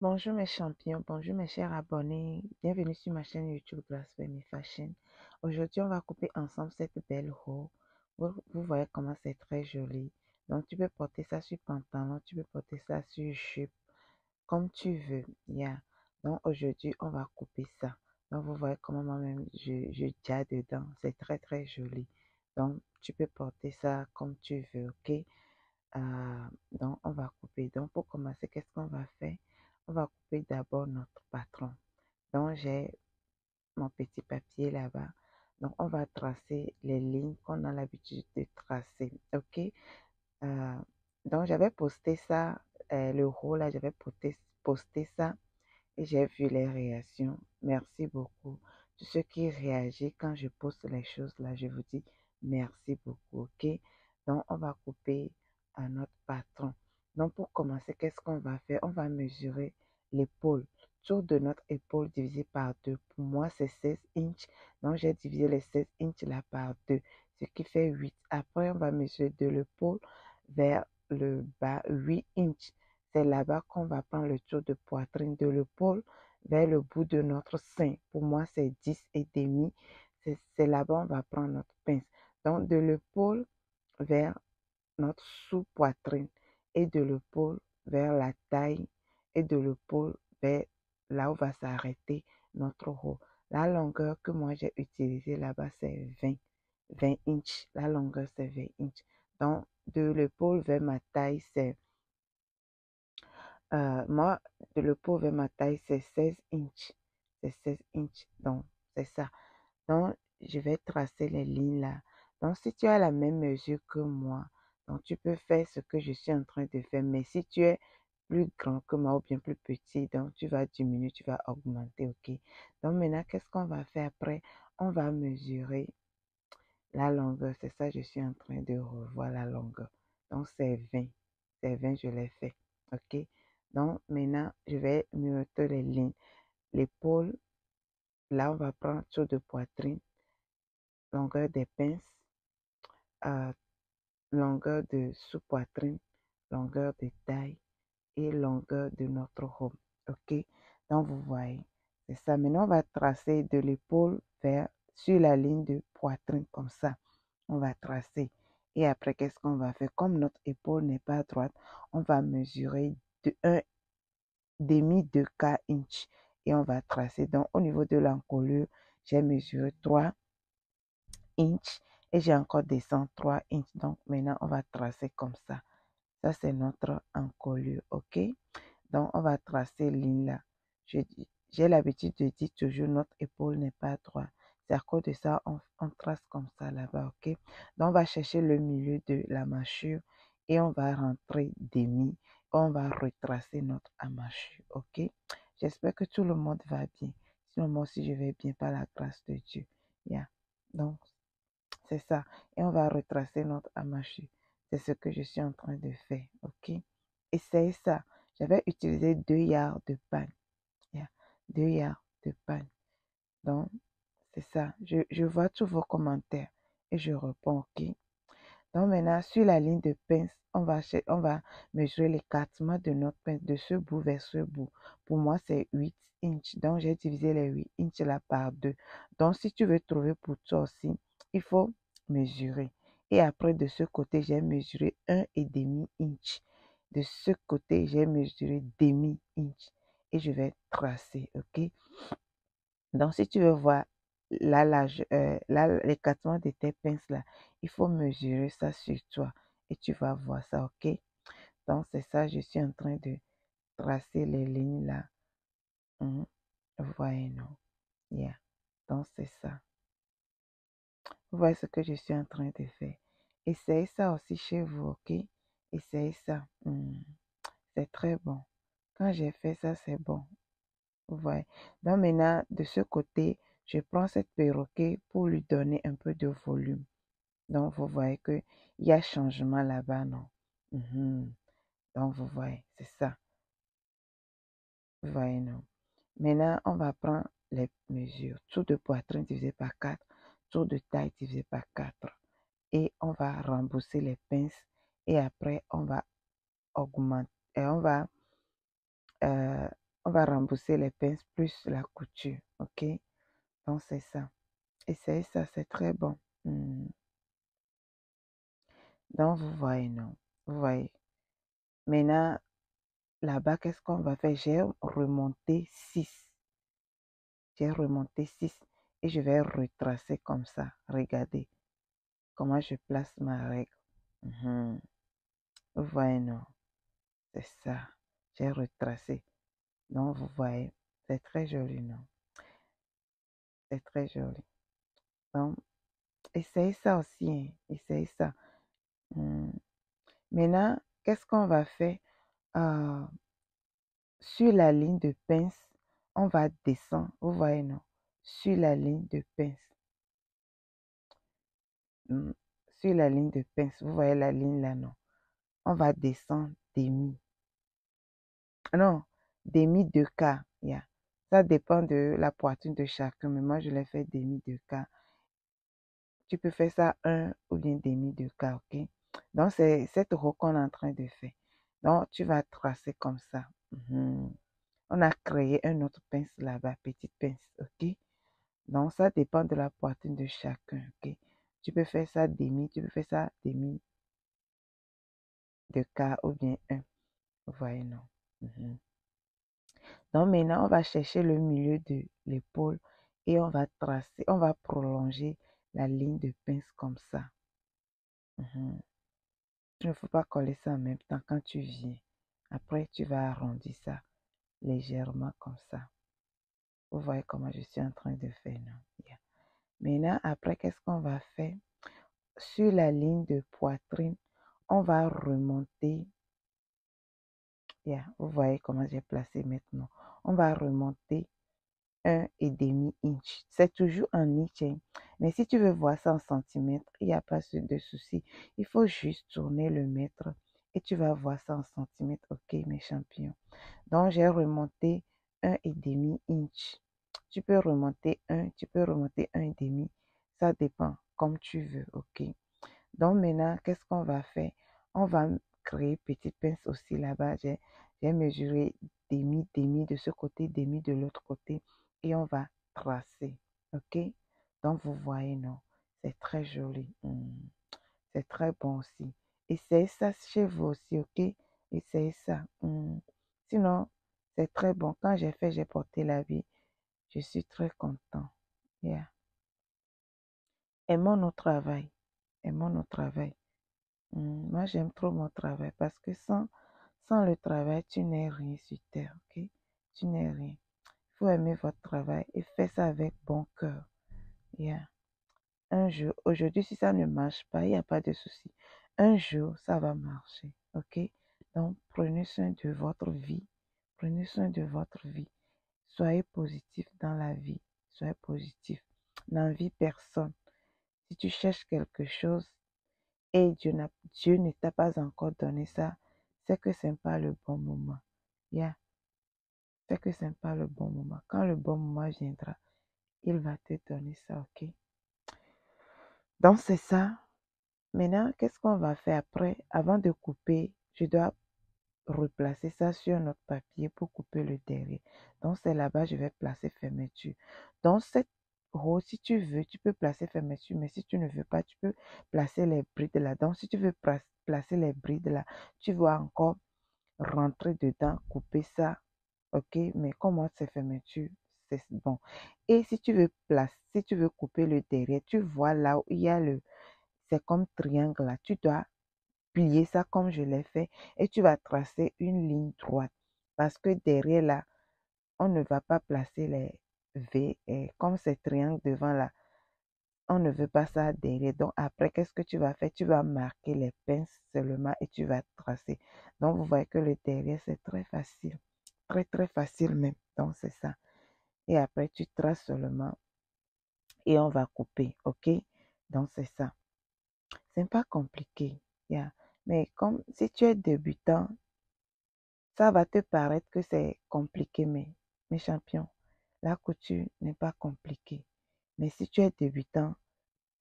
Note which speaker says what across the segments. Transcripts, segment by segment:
Speaker 1: Bonjour mes champions, bonjour mes chers abonnés, bienvenue sur ma chaîne YouTube Blasphemy Fashion. Aujourd'hui, on va couper ensemble cette belle robe. Vous voyez comment c'est très joli. Donc, tu peux porter ça sur pantalon, tu peux porter ça sur jupe, comme tu veux. Yeah. Donc, aujourd'hui, on va couper ça. Donc, vous voyez comment moi-même, je tiens dedans. C'est très, très joli. Donc, tu peux porter ça comme tu veux, ok? Donc, on va couper. Donc, pour commencer, qu'est-ce qu'on va faire? On va couper d'abord notre patron. Donc, j'ai mon petit papier là-bas. Donc, on va tracer les lignes qu'on a l'habitude de tracer. OK? Euh, donc, j'avais posté ça, le rôle là, j'avais posté ça et j'ai vu les réactions. Merci beaucoup. Tous ceux qui réagissent quand je poste les choses là, je vous dis merci beaucoup. OK? Donc, on va couper à notre patron. Donc, pour commencer, qu'est-ce qu'on va faire? On va mesurer l'épaule. Tour de notre épaule divisé par 2. Pour moi, c'est 16 inches. Donc, j'ai divisé les 16 inches là par 2, ce qui fait 8. Après, on va mesurer de l'épaule vers le bas 8 inches. C'est là-bas qu'on va prendre le tour de poitrine de l'épaule vers le bout de notre sein. Pour moi, c'est 10 et demi. C'est là-bas on va prendre notre pince. Donc, de l'épaule vers notre sous-poitrine et de l'épaule vers la taille et de l'épaule vers là où va s'arrêter notre haut. La longueur que moi j'ai utilisée là-bas, c'est 20 inches. La longueur, c'est 20 inches. Donc, de l'épaule vers ma taille, c'est moi, de l'épaule vers ma taille, c'est 16 inches. C'est 16 inches. Donc, c'est ça. Donc, je vais tracer les lignes là. Donc, si tu as la même mesure que moi, donc tu peux faire ce que je suis en train de faire. Mais si tu es plus grand que moi ou bien plus petit, donc tu vas diminuer, tu vas augmenter, ok? Donc, maintenant, qu'est-ce qu'on va faire après? On va mesurer la longueur. C'est ça, je suis en train de revoir la longueur. Donc, c'est 20. C'est 20, je l'ai fait, ok? Donc, maintenant, je vais noter les lignes. L'épaule, là, on va prendre tour de poitrine, longueur des pinces, euh, longueur de sous-poitrine, longueur de taille et longueur de notre robe. OK? Donc, vous voyez, c'est ça. Maintenant, on va tracer de l'épaule vers sur la ligne de poitrine comme ça. On va tracer. Et après, qu'est-ce qu'on va faire? Comme notre épaule n'est pas droite, on va mesurer de 1 demi de quart inch et on va tracer. Donc, au niveau de l'encolure, j'ai mesuré 3 inches et j'ai encore descendu 3 inches. Donc, maintenant, on va tracer comme ça. Ça, c'est notre encolure, OK? Donc, on va tracer ligne là. J'ai l'habitude de dire toujours notre épaule n'est pas droite. C'est à cause de ça, on trace comme ça là-bas, OK? Donc, on va chercher le milieu de la mâchure et on va rentrer demi. On va retracer notre amashure, OK? J'espère que tout le monde va bien. Sinon, moi aussi, je vais bien par la grâce de Dieu. Yeah. Donc, c'est ça. Et on va retracer notre amashure. C'est ce que je suis en train de faire, OK? Et c'est ça. J'avais utilisé 2 yards de pagne. Yeah. 2 yards de pagne. Donc, c'est ça. Je vois tous vos commentaires et je réponds, OK? Donc, maintenant, sur la ligne de pince, on va mesurer l'écartement de notre pince de ce bout vers ce bout. Pour moi, c'est 8 inches. Donc, j'ai divisé les 8 inches là par 2. Donc, si tu veux trouver pour toi aussi, il faut mesurer. Et après, de ce côté, j'ai mesuré 1,5 inch. De ce côté, j'ai mesuré demi inch. Et je vais tracer, OK? Donc, si tu veux voir l'écartement de tes pinces là, il faut mesurer ça sur toi et tu vas voir ça, ok? Donc, c'est ça, je suis en train de tracer les lignes là. Mhm. Vous voyez, non? Yeah. Donc, c'est ça. Vous voyez ce que je suis en train de faire. Essayez ça aussi chez vous, ok? Essayez ça. C'est très bon. Quand j'ai fait ça, c'est bon. Vous voyez. Donc maintenant, de ce côté, je prends cette perroquet pour lui donner un peu de volume. Donc, vous voyez qu'il y a changement là-bas, non? Mhm. Donc, vous voyez, c'est ça. Vous voyez, non? Maintenant, on va prendre les mesures. Tour de poitrine divisé par 4, tour de taille divisé par 4. Et on va rembourser les pinces. Et après, on va augmenter. Et on va on va rembourser les pinces plus la couture, ok? Donc, c'est ça. Essayez ça, c'est très bon. Donc, vous voyez, non? Vous voyez. Maintenant, là-bas, qu'est-ce qu'on va faire? J'ai remonté 6. J'ai remonté 6 et je vais retracer comme ça. Regardez comment je place ma règle. Vous voyez, non? C'est ça. J'ai retracé. Donc, vous voyez, c'est très joli, non? C'est très joli. Donc, essayez ça aussi, hein. Essayez ça. Maintenant, qu'est-ce qu'on va faire? Euh, sur la ligne de pince, on va descendre. Vous voyez, non? Sur la ligne de pince. Sur la ligne de pince, vous voyez la ligne là, non? On va descendre demi. Non, demi de quart. Yeah. Ça dépend de la poitrine de chacun, mais moi je l'ai fait demi de quart. Tu peux faire ça un ou bien demi de quart, ok? Donc c'est cette roue qu'on est en train de faire. Donc tu vas tracer comme ça. On a créé un autre pince là-bas, petite pince, ok? Donc ça dépend de la poitrine de chacun, ok? Tu peux faire ça demi, tu peux faire ça demi de quart ou bien un. Vous voyez, non? Donc maintenant, on va chercher le milieu de l'épaule et on va tracer, on va prolonger la ligne de pince comme ça. Il ne faut pas coller ça en même temps quand tu viens. Après, tu vas arrondir ça légèrement comme ça. Vous voyez comment je suis en train de faire, non? Yeah. Maintenant, après, qu'est-ce qu'on va faire? Sur la ligne de poitrine, on va remonter. Yeah, vous voyez comment j'ai placé maintenant. On va remonter 1,5 inch. C'est toujours en inch, hein. Mais si tu veux voir ça en centimètres, il n'y a pas de souci. Il faut juste tourner le mètre et tu vas voir ça en centimètres. Ok, mes champions. Donc, j'ai remonté 1,5 inch. Tu peux remonter 1, tu peux remonter 1,5. Ça dépend, comme tu veux. Ok. Donc, maintenant, qu'est-ce qu'on va faire? On va créer petite pince aussi là-bas. J'ai mesuré demi, demi de ce côté, demi de l'autre côté. Et on va tracer. Ok? Donc, vous voyez, non? C'est très joli. C'est très bon aussi. Essayez ça chez vous aussi, ok? Essayez ça. Sinon, c'est très bon. Quand j'ai fait, j'ai porté l'habit. Je suis très content. Yeah. Aimons nos travail. Aimons nos travail. Moi, j'aime trop mon travail parce que sans le travail, tu n'es rien sur terre, ok? Tu n'es rien. Il faut aimer votre travail et faire ça avec bon cœur. Yeah. Un jour, aujourd'hui, si ça ne marche pas, il n'y a pas de souci. Un jour, ça va marcher, ok? Donc, prenez soin de votre vie. Prenez soin de votre vie. Soyez positif dans la vie. Soyez positif. N'envie personne. Si tu cherches quelque chose, et Dieu ne t'a pas encore donné ça, c'est que ce n'est pas le bon moment. Yeah. C'est que ce n'est pas le bon moment. Quand le bon moment viendra, il va te donner ça, ok? Donc, c'est ça. Maintenant, qu'est-ce qu'on va faire après? Avant de couper, je dois replacer ça sur notre papier pour couper le derrière. Donc, c'est là-bas, je vais placer fermeture. Dans cette roue, si tu veux, tu peux placer fermeture, mais si tu ne veux pas, tu peux placer les brides là. Donc, si tu veux placer les brides là, tu vas encore rentrer dedans, couper ça, ok? Mais comme moi, c'est fermeture, c'est bon. Et si tu veux si tu veux couper le derrière, tu vois là où il y a c'est comme triangle là, tu dois plier ça comme je l'ai fait et tu vas tracer une ligne droite parce que derrière là, on ne va pas placer les V et comme c'est triangle devant là, on ne veut pas ça derrière. Donc après, qu'est-ce que tu vas faire? Tu vas marquer les pinces seulement et tu vas tracer. Donc vous voyez que le derrière, c'est très facile. Très très facile même. Donc c'est ça. Et après, tu traces seulement et on va couper. Ok? Donc c'est ça. C'est pas compliqué. Yeah. Mais comme si tu es débutant, ça va te paraître que c'est compliqué, mais mes champions, la couture n'est pas compliquée. Mais si tu es débutant,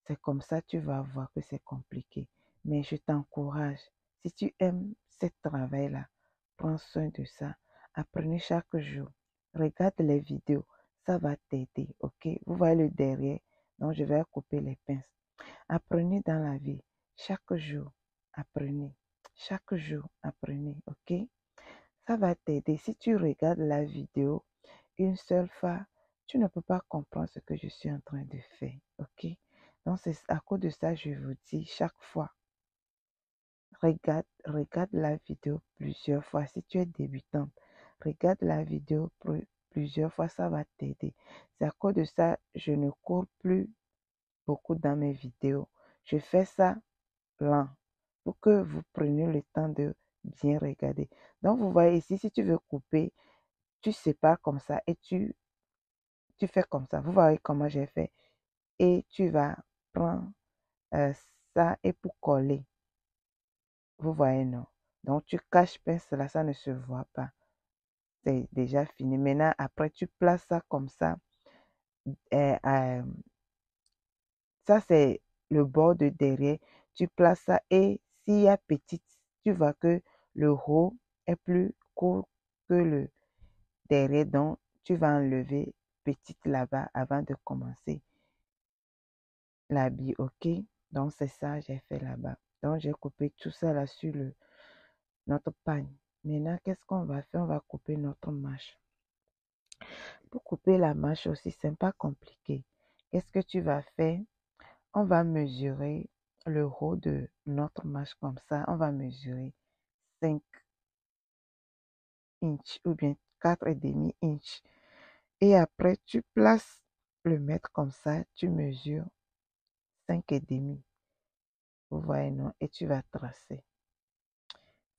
Speaker 1: c'est comme ça tu vas voir que c'est compliqué. Mais je t'encourage, si tu aimes ce travail-là, prends soin de ça. Apprenez chaque jour. Regarde les vidéos. Ça va t'aider, ok? Vous voyez le derrière. Donc, je vais couper les pinces. Apprenez dans la vie. Chaque jour, apprenez. Chaque jour, apprenez, ok? Ça va t'aider. Si tu regardes la vidéo une seule fois, tu ne peux pas comprendre ce que je suis en train de faire, ok? Donc, c'est à cause de ça, je vous dis chaque fois, regarde la vidéo plusieurs fois. Si tu es débutante, regarde la vidéo plusieurs fois, ça va t'aider. C'est à cause de ça, je ne cours plus beaucoup dans mes vidéos. Je fais ça lent pour que vous preniez le temps de bien regarder. Donc, vous voyez ici, si tu veux couper, tu sépares comme ça et tu fais comme ça. Vous voyez comment j'ai fait. Et tu vas prendre ça et pour coller. Vous voyez, non? Donc, tu caches bien cela, ça ne se voit pas. C'est déjà fini. Maintenant, après, tu places ça comme ça. Euh, euh, ça, c'est le bord de derrière. Tu places ça et s'il y a petite, tu vois que le haut est plus court que le derrière. Donc, tu vas enlever petite là-bas avant de commencer l'habit, ok? Donc, c'est ça, j'ai fait là-bas. Donc, j'ai coupé tout ça là sur notre pagne. Maintenant, qu'est-ce qu'on va faire? On va couper notre manche. Pour couper la manche aussi, c'est pas compliqué. Qu'est-ce que tu vas faire? On va mesurer le haut de notre manche comme ça. On va mesurer 5 inches ou bien 4,5 inches. Et après, tu places le mètre comme ça. Tu mesures 5,5. Vous voyez, non? Et tu vas tracer.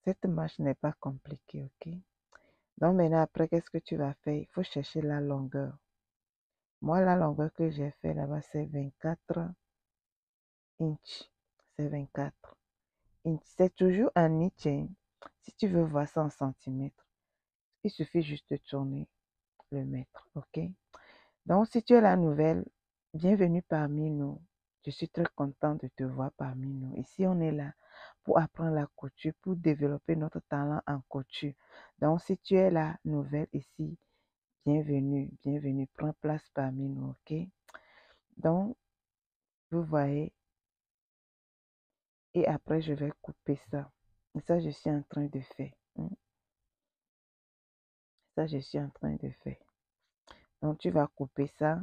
Speaker 1: Cette manche n'est pas compliquée, ok? Donc maintenant, après, qu'est-ce que tu vas faire? Il faut chercher la longueur. Moi, la longueur que j'ai fait là-bas, c'est 24 inches. C'est 24 inches. C'est toujours un inch, hein. Si tu veux voir ça en centimètres, il suffit juste de tourner le mètre, ok? Donc, si tu es la nouvelle, bienvenue parmi nous. Je suis très contente de te voir parmi nous. Ici, on est là pour apprendre la couture, pour développer notre talent en couture. Donc, si tu es la nouvelle ici, bienvenue, bienvenue. Prends place parmi nous, ok? Donc, vous voyez, et après, je vais couper ça. Et ça, je suis en train de faire. Ça, je suis en train de faire. Donc, tu vas couper ça.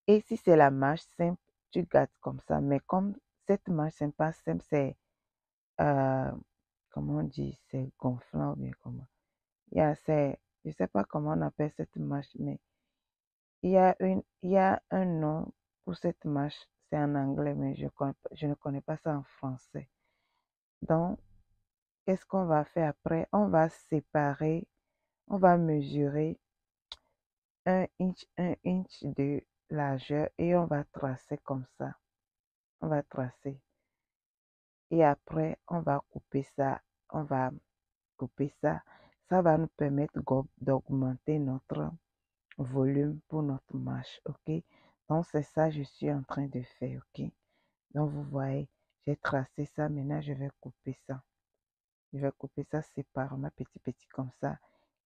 Speaker 1: Et si c'est la marche simple, tu gardes comme ça. Mais comme cette marche, c'est pas simple, c'est, euh, comment on dit, c'est gonflant ou bien comment. Je sais pas comment on appelle cette marche, mais il y a un nom pour cette marche. C'est en anglais, mais je ne connais pas ça en français. Donc, qu'est-ce qu'on va faire après? On va séparer, on va mesurer un inch de largeur et on va tracer comme ça. On va tracer. Et après, on va couper ça. On va couper ça. Ça va nous permettre d'augmenter notre volume pour notre manche. OK? Donc, c'est ça que je suis en train de faire. OK? Donc, vous voyez, j'ai tracé ça. Maintenant, je vais couper ça. Je vais couper ça séparément, petit comme ça.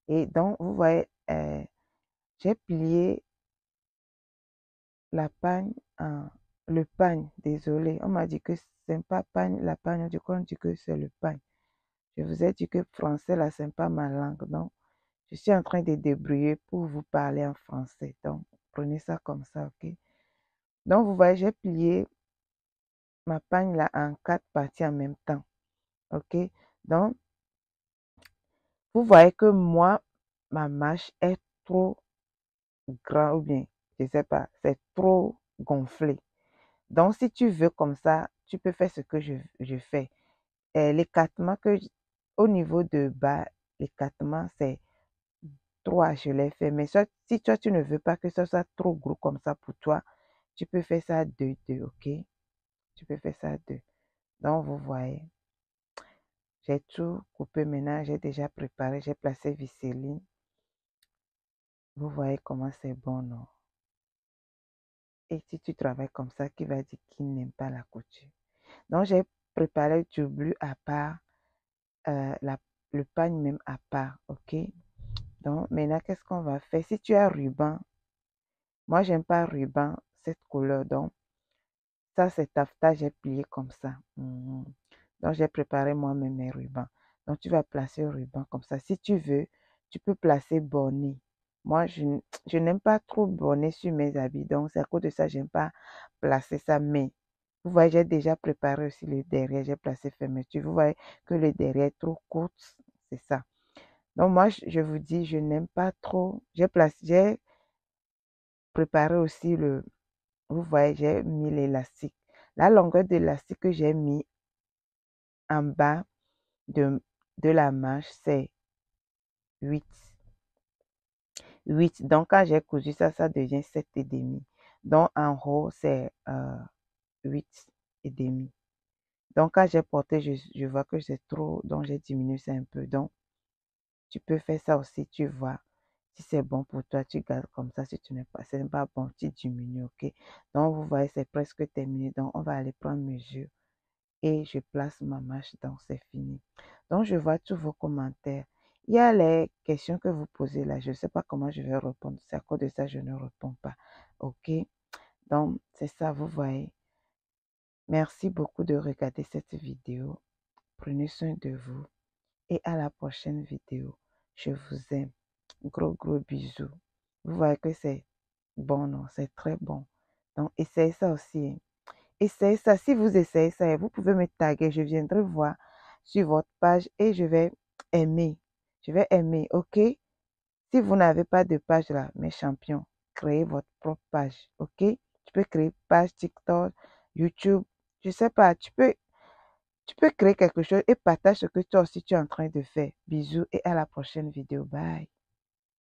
Speaker 1: Et donc, vous voyez, j'ai plié la pagne en... Le pagne, désolé. On m'a dit que c'est pas pagne, la pagne. Du coup, on dit que c'est le pagne. Je vous ai dit que français, là, c'est pas ma langue. Donc, je suis en train de débrouiller pour vous parler en français. Donc, prenez ça comme ça, ok? Donc, vous voyez, j'ai plié ma pagne là en 4 parties en même temps. Ok? Donc, vous voyez que moi, ma manche est trop grand ou bien, je sais pas, c'est trop gonflé. Donc, si tu veux comme ça, tu peux faire ce que je fais. L'écartement au niveau de bas, l'écartement, c'est 3, je l'ai fait. Mais soit, si toi, tu ne veux pas que ça soit trop gros comme ça pour toi, tu peux faire ça à 2, 2, ok? Tu peux faire ça à 2. Donc, vous voyez, j'ai tout coupé maintenant. J'ai déjà préparé, j'ai placé Vicéline. Vous voyez comment c'est bon, non? Et si tu travailles comme ça, qui va dire qu'il n'aime pas la couture? Donc, j'ai préparé du bleu à part, le pagne même à part, ok? Donc, maintenant, qu'est-ce qu'on va faire? Si tu as ruban, moi, j'aime pas ruban, cette couleur. Donc, ça, c'est taffetas, j'ai plié comme ça. Donc, j'ai préparé moi-même mes rubans. Donc, tu vas placer le ruban comme ça. Si tu veux, tu peux placer bonnet. Moi, je n'aime pas trop bonnet sur mes habits. Donc, c'est à cause de ça, j'aime pas placer ça. Mais, vous voyez, j'ai déjà préparé aussi le derrière. J'ai placé fermeture. Vous voyez que le derrière est trop court. C'est ça. Donc, moi, je vous dis, je n'aime pas trop. J'ai préparé aussi vous voyez, j'ai mis l'élastique. La longueur de l'élastique que j'ai mis en bas de, de la manche, c'est 8. 8. Donc, quand j'ai cousu ça, ça devient 7 et demi. Donc, en haut, c'est 8 et demi. Donc, quand j'ai porté, je vois que c'est trop, donc j'ai diminué ça un peu. Donc, tu peux faire ça aussi, tu vois. Si c'est bon pour toi, tu gardes comme ça. Si tu n'es pas, c'est pas bon, tu diminues, ok? Donc, vous voyez, c'est presque terminé. Donc, on va aller prendre mesure et je place ma manche. Donc, c'est fini. Donc, je vois tous vos commentaires. Il y a les questions que vous posez là. Je ne sais pas comment je vais répondre. C'est à cause de ça que je ne réponds pas. Ok? Donc, c'est ça, vous voyez. Merci beaucoup de regarder cette vidéo. Prenez soin de vous et à la prochaine vidéo. Je vous aime. Gros, gros bisous. Vous voyez que c'est bon, non? C'est très bon. Donc, essayez ça aussi, hein. Essayez ça. Si vous essayez ça, vous pouvez me taguer. Je viendrai voir sur votre page et je vais aimer. Je vais aimer, ok? Si vous n'avez pas de page là, mes champions, créez votre propre page, ok? Tu peux créer page TikTok, YouTube, je sais pas, tu peux créer quelque chose et partage ce que toi aussi tu es en train de faire. Bisous et à la prochaine vidéo. Bye.